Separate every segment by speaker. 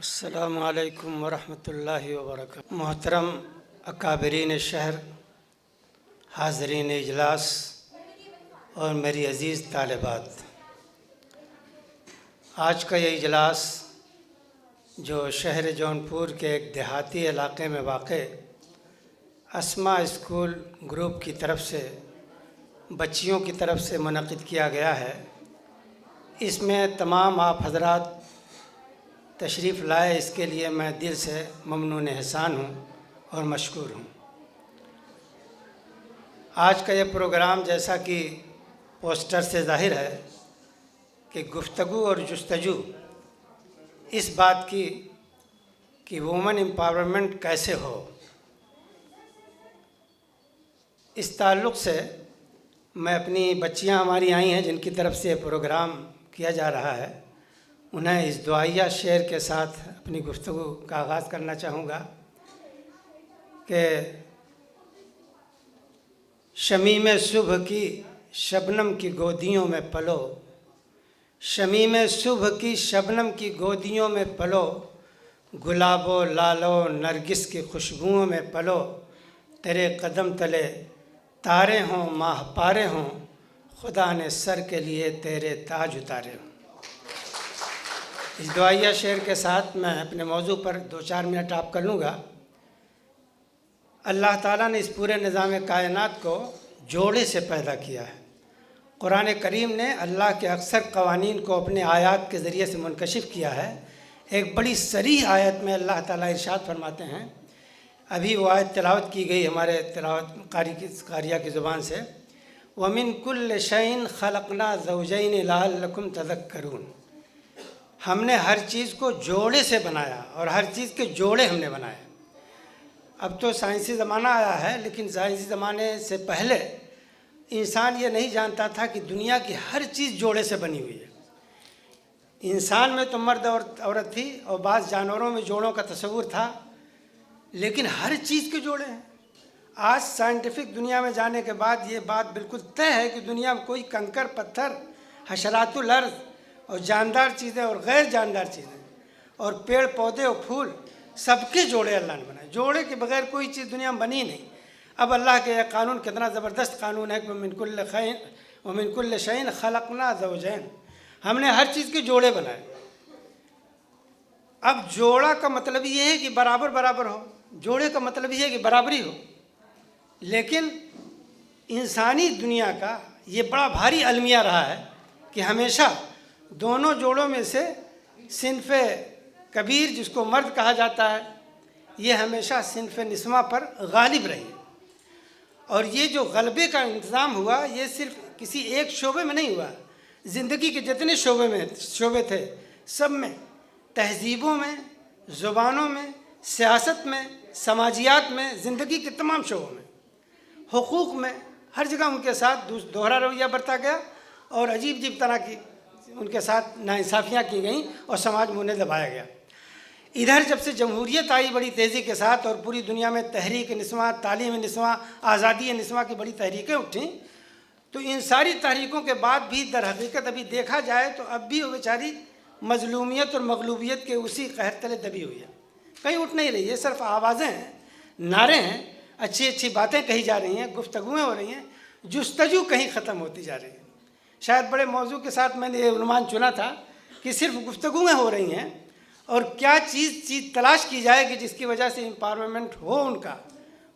Speaker 1: السلام علیکم ورحمۃ اللہ وبرکاتہ۔ محترم اکابرین شہر، حاضرین اجلاس اور میری عزیز طالبات، آج کا یہ اجلاس جو شہر جونپور کے ایک دیہاتی علاقے میں واقع اسما اسکول گروپ کی طرف سے بچیوں کی طرف سے منعقد کیا گیا ہے، اس میں تمام آپ حضرات تشریف لائے، اس کے لیے میں دل سے ممنون احسان ہوں اور مشکور ہوں۔ آج کا یہ پروگرام جیسا کہ پوسٹر سے ظاہر ہے کہ گفتگو اور جستجو اس بات کی کہ وومن امپاورمنٹ کیسے ہو، اس تعلق سے میں اپنی بچیاں ہماری آئی ہیں جن کی طرف سے یہ پروگرام کیا جا رہا ہے، انہیں اس دعائیہ شعر کے ساتھ اپنی گفتگو کا آغاز کرنا چاہوں گا کہ شمیم صبح کی شبنم کی گودیوں میں پلو، شمیم صبح کی شبنم کی گودیوں میں پلو، گلاب و لال و نرگس کی خوشبوؤں میں پلو، تیرے قدم تلے تارے ہوں ماہ پارے ہوں، خدا نے سر کے لیے تیرے تاج اتارے ہوں۔ اس دعائیہ شعر کے ساتھ میں اپنے موضوع پر 2-4 منٹ آپ کر لوں گا۔ اللہ تعالیٰ نے اس پورے نظام کائنات کو جوڑے سے پیدا کیا ہے۔ قرآن کریم نے اللہ کے اکثر قوانین کو اپنے آیات کے ذریعے سے منکشف کیا ہے۔ ایک بڑی صریح آیت میں اللہ تعالیٰ ارشاد فرماتے ہیں، ابھی وہ آیت تلاوت کی گئی ہمارے تلاوت قاریہ کی زبان سے، وَمِن كُلِّ شَيْءٍ خَلَقْنَا زَوْجَيْنِ لَعَلَّكُمْ تَذَكَّرُونَ۔ ہم نے ہر چیز کو جوڑے سے بنایا اور ہر چیز کے جوڑے ہم نے بنائے۔ اب تو سائنسی زمانہ آیا ہے، لیکن سائنسی زمانے سے پہلے انسان یہ نہیں جانتا تھا کہ دنیا کی ہر چیز جوڑے سے بنی ہوئی ہے۔ انسان میں تو مرد اور عورت تھی اور بعض جانوروں میں جوڑوں کا تصور تھا، لیکن ہر چیز کے جوڑے ہیں۔ آج سائنٹیفک دنیا میں جانے کے بعد یہ بات بالکل طے ہے کہ دنیا میں کوئی کنکر پتھر، حشرات الارض اور جاندار چیزیں اور غیر جاندار چیزیں اور پیڑ پودے اور پھول سب کے جوڑے اللہ نے بنائے۔ جوڑے کے بغیر کوئی چیز دنیا میں بنی نہیں۔ اب اللہ کے یہ قانون کتنا زبردست قانون ہے کہ وَمِن كُلِّ شَيْءٍ خَلَقْنَا زَوْجَيْنِ، ہم نے ہر چیز کے جوڑے بنائے۔ اب جوڑا کا مطلب یہ ہے کہ برابر برابر ہو، جوڑے کا مطلب یہ ہے کہ برابری ہو، لیکن انسانی دنیا کا یہ بڑا بھاری المیہ رہا ہے کہ ہمیشہ دونوں جوڑوں میں سے صنف کبیر جس کو مرد کہا جاتا ہے، یہ ہمیشہ صنف نسواں پر غالب رہی۔ اور یہ جو غلبے کا انتظام ہوا، یہ صرف کسی ایک شعبے میں نہیں ہوا، زندگی کے جتنے شعبے تھے سب میں، تہذیبوں میں، زبانوں میں، سیاست میں، سماجیات میں، زندگی کے تمام شعبوں میں، حقوق میں، ہر جگہ ان کے ساتھ دوہرا رویہ برتا گیا اور عجیب عجیب طرح کی ان کے ساتھ ناانصافیاں کی گئیں اور سماج میں انہیں دبایا گیا۔ ادھر جب سے جمہوریت آئی بڑی تیزی کے ساتھ اور پوری دنیا میں تحریک نسواں، تعلیم نسواں، آزادی نسواں کی بڑی تحریکیں اٹھیں، تو ان ساری تحریکوں کے بعد بھی در حقیقت ابھی دیکھا جائے تو اب بھی وہ بیچاری مظلومیت اور مغلوبیت کے اسی قہر تلے دبی ہوئی ہے، کہیں اٹھ نہیں رہی ہے۔ صرف آوازیں ہیں، نعرے ہیں، اچھی اچھی باتیں کہی جا رہی ہیں، گفتگویں ہو رہی ہیں، جستجو کہیں ختم ہوتی جا رہی ہے۔ شاید بڑے موضوع کے ساتھ میں نے یہ عنوان چنا تھا کہ صرف گفتگویں ہو رہی ہیں اور کیا چیز تلاش کی جائے کہ جس کی وجہ سے امپاورمنٹ ہو، ان کا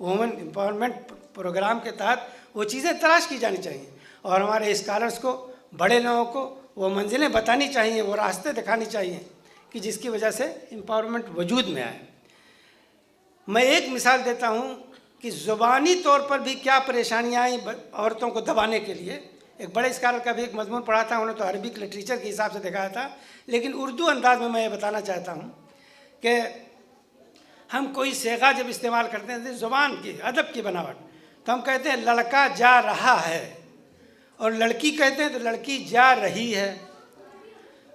Speaker 1: وومن امپاورمنٹ پروگرام کے تحت وہ چیزیں تلاش کی جانی چاہیے اور ہمارے اسکالرس کو، بڑے لوگوں کو وہ منزلیں بتانی چاہیے، وہ راستے دکھانی چاہیے کہ جس کی وجہ سے امپاورمنٹ وجود میں آئے۔ میں ایک مثال دیتا ہوں کہ زبانی طور پر بھی کیا پریشانیاں آئیں عورتوں کو دبانے کے لیے۔ ایک بڑے اسکالر کا بھی ایک مضمون پڑھا تھا، انہوں نے تو عربک لٹریچر کے حساب سے دکھایا تھا، لیکن اردو انداز میں یہ بتانا چاہتا ہوں کہ ہم کوئی صیغہ جب استعمال کرتے ہیں زبان کی، ادب کی بناوٹ، تو ہم کہتے ہیں لڑکا جا رہا ہے، اور لڑکی کہتے ہیں تو لڑکی جا رہی ہے۔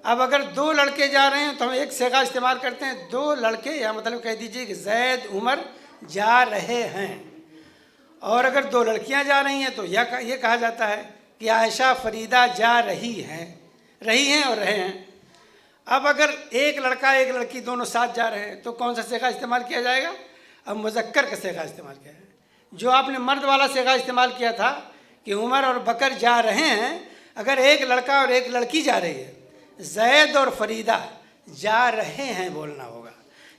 Speaker 1: اب اگر 2 لڑکے جا رہے ہیں تو ہم ایک صیغہ استعمال کرتے ہیں 2 لڑکے، یا مطلب کہہ دیجئے کہ زید عمر جا رہے ہیں، اور اگر 2 لڑکیاں جا رہی ہیں تو یہ کہا جاتا ہے کہ عائشہ فریدہ جا رہی ہیں اور رہے ہیں۔ اب اگر ایک لڑکا ایک لڑکی دونوں ساتھ جا رہے ہیں تو کون سا صیغہ استعمال کیا جائے گا؟ اب مذکر کا صیغہ استعمال کیا ہے. جو آپ نے مرد والا صیغہ استعمال کیا تھا کہ عمر اور بکر جا رہے ہیں، اگر ایک لڑکا اور ایک لڑکی جا رہی ہے، زید اور فریدہ جا رہے ہیں بولنا ہوگا،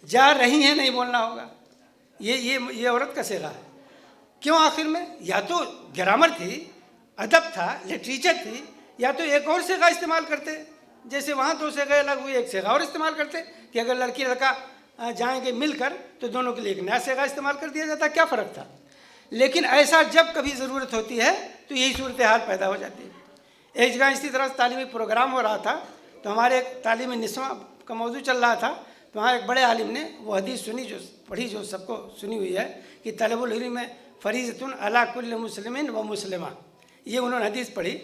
Speaker 1: جا رہی ہیں نہیں بولنا ہوگا. یہ عورت کا صیغہ ہے. کیوں؟ آخر میں یا تو گرامر تھی، ادب تھا، لٹریچر تھی، یا تو ایک اور صیغہ استعمال کرتے. جیسے وہاں دو صیغے الگ ہوئی، ایک صیغہ اور استعمال کرتے کہ اگر لڑکی لڑکا جائیں گے مل کر تو دونوں کے لیے ایک نیا صیغہ استعمال کر دیا جاتا. کیا فرق تھا؟ لیکن ایسا جب کبھی ضرورت ہوتی ہے تو یہی صورتحال پیدا ہو جاتی ہے. ایک جگہ اسی طرح تعلیمی پروگرام ہو رہا تھا تو ہمارے ایک تعلیمی نسواں کا موضوع چل رہا تھا، تو وہاں ایک بڑے عالم نے وہ حدیث سنی جو پڑھی، جو سب کو سنی ہوئی ہے کہ طلب العلم فریضۃ علی کل مسلم و مسلمہ. یہ انہوں نے حدیث پڑھی.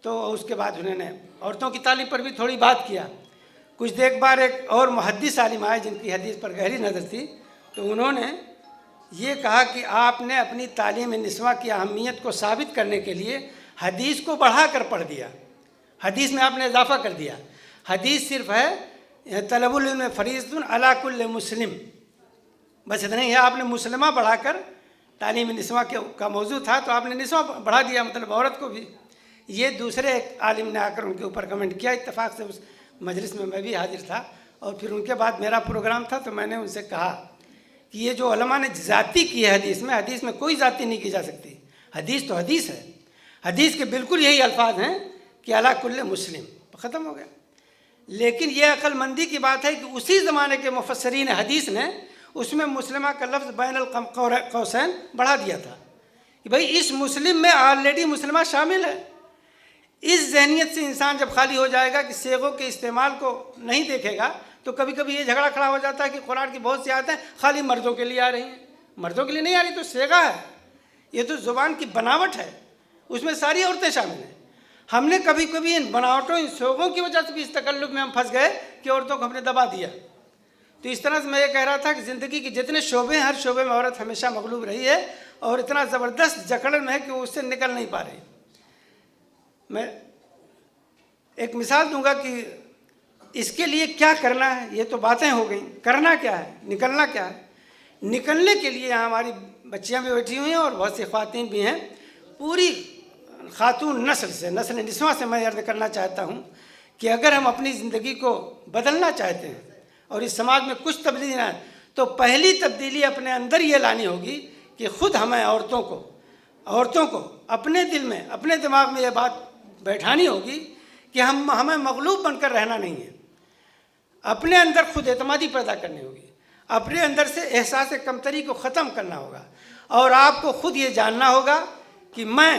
Speaker 1: تو اس کے بعد انہوں نے عورتوں کی تعلیم پر بھی تھوڑی بات کیا. کچھ دیکھ بار ایک اور محدث عالم آئے جن کی حدیث پر گہری نظر تھی، تو انہوں نے یہ کہا کہ آپ نے اپنی تعلیم نسواں کی اہمیت کو ثابت کرنے کے لیے حدیث کو بڑھا کر پڑھ دیا، حدیث میں آپ نے اضافہ کر دیا. حدیث صرف ہے طلب العلم فریضۃ علی کل مسلم، بس اتنا ہی ہے. آپ نے مسلمہ بڑھا کر، تعلیم نسواں کا موضوع تھا تو آپ نے نسواں بڑھا دیا، مطلب عورت کو بھی. یہ دوسرے ایک عالم نے آ کر ان کے اوپر کمنٹ کیا. اتفاق سے اس مجلس میں بھی حاضر تھا، اور پھر ان کے بعد میرا پروگرام تھا تو میں نے ان سے کہا کہ یہ جو علماء نے ذاتی کی ہے حدیث میں کوئی ذاتی نہیں کی جا سکتی. حدیث تو حدیث ہے. حدیث کے بالکل یہی الفاظ ہیں کہ علی کل مسلم، ختم ہو گیا. لیکن یہ عقل مندی کی بات ہے کہ اسی زمانے کے مفسرین حدیث نے اس میں مسلمہ کا لفظ بین القوسین بڑھا دیا تھا کہ بھائی اس مسلم میں آلریڈی مسلمہ شامل ہے. اس ذہنیت سے انسان جب خالی ہو جائے گا کہ صیغوں کے استعمال کو نہیں دیکھے گا تو کبھی کبھی یہ جھگڑا کھڑا ہو جاتا ہے کہ قرآن کی بہت سی آیتیں خالی مردوں کے لیے آ رہی ہیں. مردوں کے لیے نہیں آ رہی، تو صیغہ ہے، یہ تو زبان کی بناوٹ ہے، اس میں ساری عورتیں شامل ہیں. ہم نے کبھی کبھی ان بناوٹوں، ان صیغوں کی وجہ سے بھی اس تکلف میں ہم پھنس گئے کہ عورتوں کو ہم نے دبا دیا. تو اس طرح سے میں یہ کہہ رہا تھا کہ زندگی کے جتنے شعبے ہیں، ہر شعبے میں عورت ہمیشہ مغلوب رہی ہے اور اتنا زبردست جکڑ میں ہے کہ وہ اس سے نکل نہیں پا رہی. میں ایک مثال دوں گا کہ اس کے لیے کیا کرنا ہے. یہ تو باتیں ہو گئیں، کرنا کیا ہے، نکلنا کیا ہے. نکلنے کے لیے یہاں ہماری بچیاں بھی بیٹھی ہوئی ہیں اور بہت سی خواتین بھی ہیں. پوری خاتون نسل سے، نسل نسواں سے میں عرض کرنا چاہتا ہوں کہ اگر ہم اپنی زندگی کو بدلنا چاہتے ہیں اور اس سماج میں کچھ تبدیلی نہ، تو پہلی تبدیلی اپنے اندر یہ لانی ہوگی کہ خود ہمیں عورتوں کو اپنے دل میں، اپنے دماغ میں یہ بات بیٹھانی ہوگی کہ ہمیں مغلوب بن کر رہنا نہیں ہے. اپنے اندر خود اعتمادی پیدا کرنی ہوگی، اپنے اندر سے احساس کمتری کو ختم کرنا ہوگا، اور آپ کو خود یہ جاننا ہوگا کہ میں،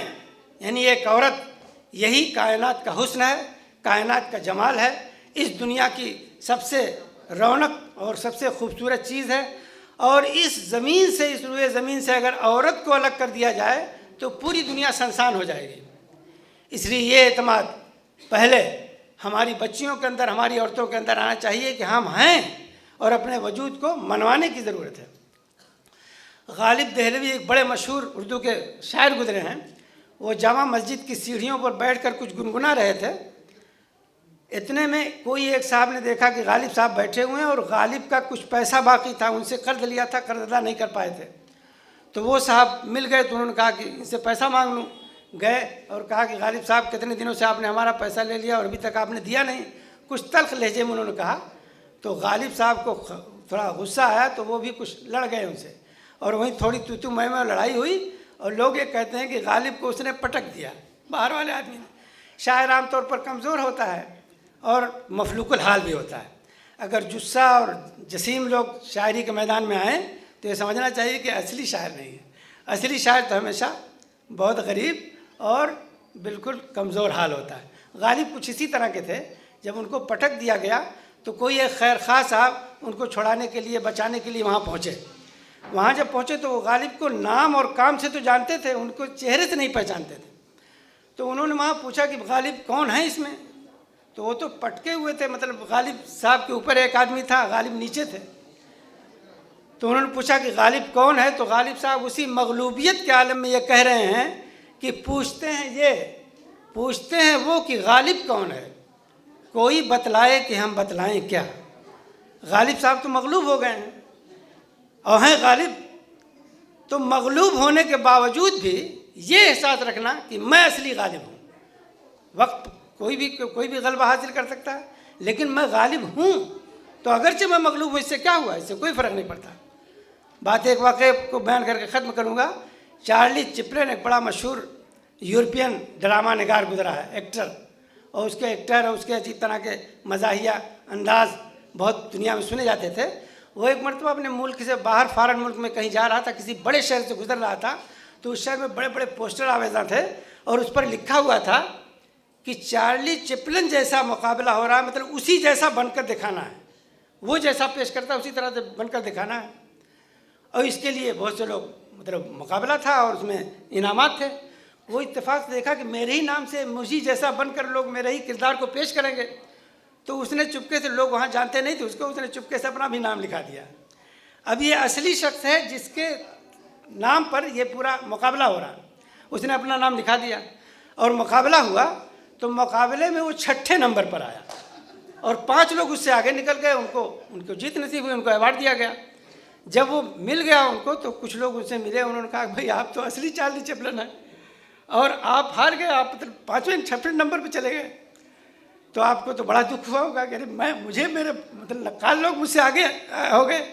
Speaker 1: یعنی ایک عورت، یہی کائنات کا حسن ہے، کائنات کا جمال ہے، اس دنیا کی سب سے رونق اور سب سے خوبصورت چیز ہے. اور اس زمین سے، اس روئے زمین سے اگر عورت کو الگ کر دیا جائے تو پوری دنیا سنسان ہو جائے گی. اس لیے یہ اعتماد پہلے ہماری بچیوں کے اندر، ہماری عورتوں کے اندر آنا چاہیے کہ ہم ہیں، اور اپنے وجود کو منوانے کی ضرورت ہے. غالب دہلوی ایک بڑے مشہور اردو کے شاعر گزرے ہیں. وہ جامع مسجد کی سیڑھیوں پر بیٹھ کر کچھ گنگنا رہے تھے. اتنے میں کوئی ایک صاحب نے دیکھا کہ غالب صاحب بیٹھے ہوئے ہیں اور غالب کا کچھ پیسہ باقی تھا، ان سے قرض لیا تھا، قرض ادا نہیں کر پائے تھے. تو وہ صاحب مل گئے تو انہوں نے کہا کہ ان سے پیسہ مانگ لوں. گئے اور کہا کہ غالب صاحب کتنے دنوں سے آپ نے ہمارا پیسہ لے لیا اور ابھی تک آپ نے دیا نہیں. کچھ تلخ لہجے میں انہوں نے کہا. تو غالب صاحب کو تھوڑا غصہ آیا تو وہ بھی کچھ لڑ گئے ان سے، اور وہیں تھوڑی تو میں لڑائی ہوئی. اور لوگ یہ کہتے ہیں کہ غالب کو اس نے پٹک دیا، باہر والے آدمی نے. شاعر عام طور پر کمزور ہوتا ہے اور مفلوق الحال بھی ہوتا ہے. اگر جسہ اور جسیم لوگ شاعری کے میدان میں آئیں تو یہ سمجھنا چاہیے کہ اصلی شاعر نہیں ہے. اصلی شاعر تو ہمیشہ بہت غریب اور بالکل کمزور حال ہوتا ہے. غالب کچھ اسی طرح کے تھے. جب ان کو پٹک دیا گیا تو کوئی ایک خیر خواہ صاحب ان کو چھڑانے کے لیے، بچانے کے لیے وہاں پہنچے. وہاں جب پہنچے تو وہ غالب کو نام اور کام سے تو جانتے تھے، ان کو چہرے سے نہیں پہچانتے تھے. تو انہوں نے وہاں پوچھا کہ غالب کون ہے اس میں؟ تو وہ تو پٹکے ہوئے تھے، مطلب غالب صاحب کے اوپر ایک آدمی تھا، غالب نیچے تھے. تو انہوں نے پوچھا کہ غالب کون ہے؟ تو غالب صاحب اسی مغلوبیت کے عالم میں یہ کہہ رہے ہیں کہ پوچھتے ہیں وہ کہ غالب کون ہے. کوئی بتلائے کہ ہم بتلائیں کیا. غالب صاحب تو مغلوب ہو گئے ہیں اور ہیں غالب. تو مغلوب ہونے کے باوجود بھی یہ احساس رکھنا کہ میں اصلی غالب ہوں. وقت کوئی بھی غلبہ حاصل کر سکتا ہے، لیکن میں غالب ہوں. تو اگرچہ میں مغلوب ہوں، اس سے کیا ہوا؟ اس سے کوئی فرق نہیں پڑتا. بات ایک واقعے کو بیان کر کے ختم کروں گا. چارلی چپلن ایک بڑا مشہور یورپین ڈرامہ نگار گزرا ہے، ایکٹر. اور اس کے عجیب طرح کے مزاحیہ انداز بہت دنیا میں سنے جاتے تھے. وہ ایک مرتبہ اپنے ملک سے باہر فارن ملک میں کہیں جا رہا تھا، کسی بڑے شہر سے گزر رہا تھا. تو اس شہر میں بڑے بڑے پوسٹر آویزاں تھے اور اس پر لکھا ہوا تھا کہ چارلی چپلن جیسا مقابلہ ہو رہا ہے، مطلب اسی جیسا بن کر دکھانا ہے. وہ جیسا پیش کرتا ہے اسی طرح سے بن کر دکھانا ہے. اور اس کے لیے بہت سے لوگ مطلب مقابلہ تھا اور اس میں انعامات تھے. وہ اتفاق سے دیکھا کہ میرے ہی نام سے مجھے جیسا بن کر لوگ میرے ہی کردار کو پیش کریں گے. تو اس نے چپکے سے، لوگ وہاں جانتے نہیں تھے اس نے چپکے سے اپنا بھی نام لکھا دیا. اب یہ اصلی شخص ہے جس کے نام پر یہ پورا مقابلہ ہو رہا. اس نے اپنا نام لکھا دیا اور مقابلہ ہوا. تو مقابلے میں وہ 6 نمبر پر آیا اور 5 لوگ اس سے آگے نکل گئے. ان کو جیت نصیب ہوئی، ان کو ایوارڈ دیا گیا. جب وہ مل گیا ان کو تو کچھ لوگ ان سے ملے. انہوں نے کہا بھائی آپ تو اصلی چارلی چپلن ہیں اور آپ ہار گئے، آپ مطلب 5ویں 6ویں نمبر پہ چلے گئے. تو آپ کو تو بڑا دکھ ہوا ہوگا کہ مجھے میرے مطلب نقال لوگ مجھ سے آگے ہو گئے.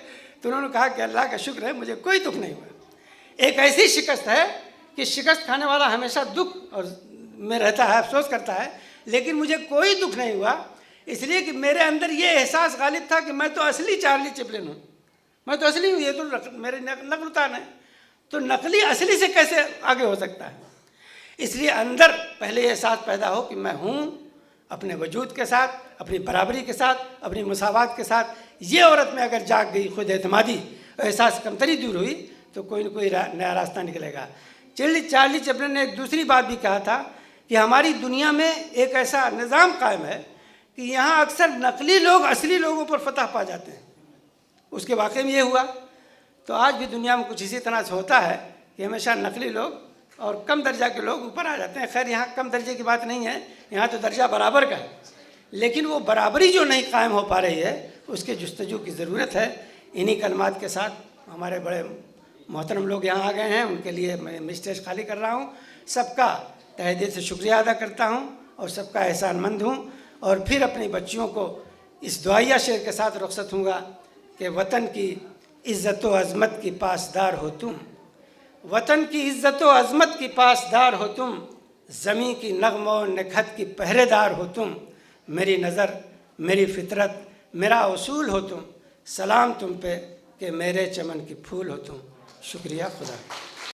Speaker 1: تو انہوں نے کہا کہ اللہ کا شکر ہے مجھے کوئی دکھ نہیں ہوا. ایک ایسی شکست ہے کہ شکست کھانے والا ہمیشہ دکھ اور میں رہتا ہے، افسوس کرتا ہے، لیکن مجھے کوئی دکھ نہیں ہوا. اس لیے کہ میرے اندر یہ احساس غالب تھا کہ میں تو اصلی چارلی چپلن ہوں. میں تو اصلی ہوں، یہ تو میرے نقل اتار ہے. تو نقلی اصلی سے کیسے آگے ہو سکتا ہے؟ اس لیے اندر پہلے یہ احساس پیدا ہو کہ میں ہوں، اپنے وجود کے ساتھ، اپنی برابری کے ساتھ، اپنی مساوات کے ساتھ. یہ عورت میں اگر جاگ گئی، خود اعتمادی اور احساس کمتری دور ہوئی تو کوئی نہ کوئی نیا راستہ نکلے گا. چارلی چپلن نے ایک دوسری بات بھی کہا تھا کہ ہماری دنیا میں ایک ایسا نظام قائم ہے کہ یہاں اکثر نقلی لوگ اصلی لوگوں پر فتح پا جاتے ہیں. اس کے واقعے میں یہ ہوا. تو آج بھی دنیا میں کچھ اسی طرح سے ہوتا ہے کہ ہمیشہ نقلی لوگ اور کم درجہ کے لوگ اوپر آ جاتے ہیں. خیر یہاں کم درجے کی بات نہیں ہے، یہاں تو درجہ برابر کا ہے. لیکن وہ برابری جو نہیں قائم ہو پا رہی ہے اس کے جستجو کی ضرورت ہے. انہی کلمات کے ساتھ ہمارے بڑے محترم لوگ یہاں آ گئے ہیں، ان کے لیے میں اسٹیج خالی کر رہا ہوں. سب کا تہ دل سے شکریہ ادا کرتا ہوں اور سب کا احسان مند ہوں. اور پھر اپنی بچیوں کو اس دعائیہ شعر کے ساتھ رخصت ہوں گا کہ وطن کی عزت و عظمت کی پاسدار ہو تم. وطن کی عزت و عظمت کی پاسدار ہو تم، زمین کی نغم و نکھت کی پہرے دار ہو تم. میری نظر، میری فطرت، میرا اصول ہو تم. سلام تم پہ کہ میرے چمن کی پھول ہو تم. شکریہ. خدا.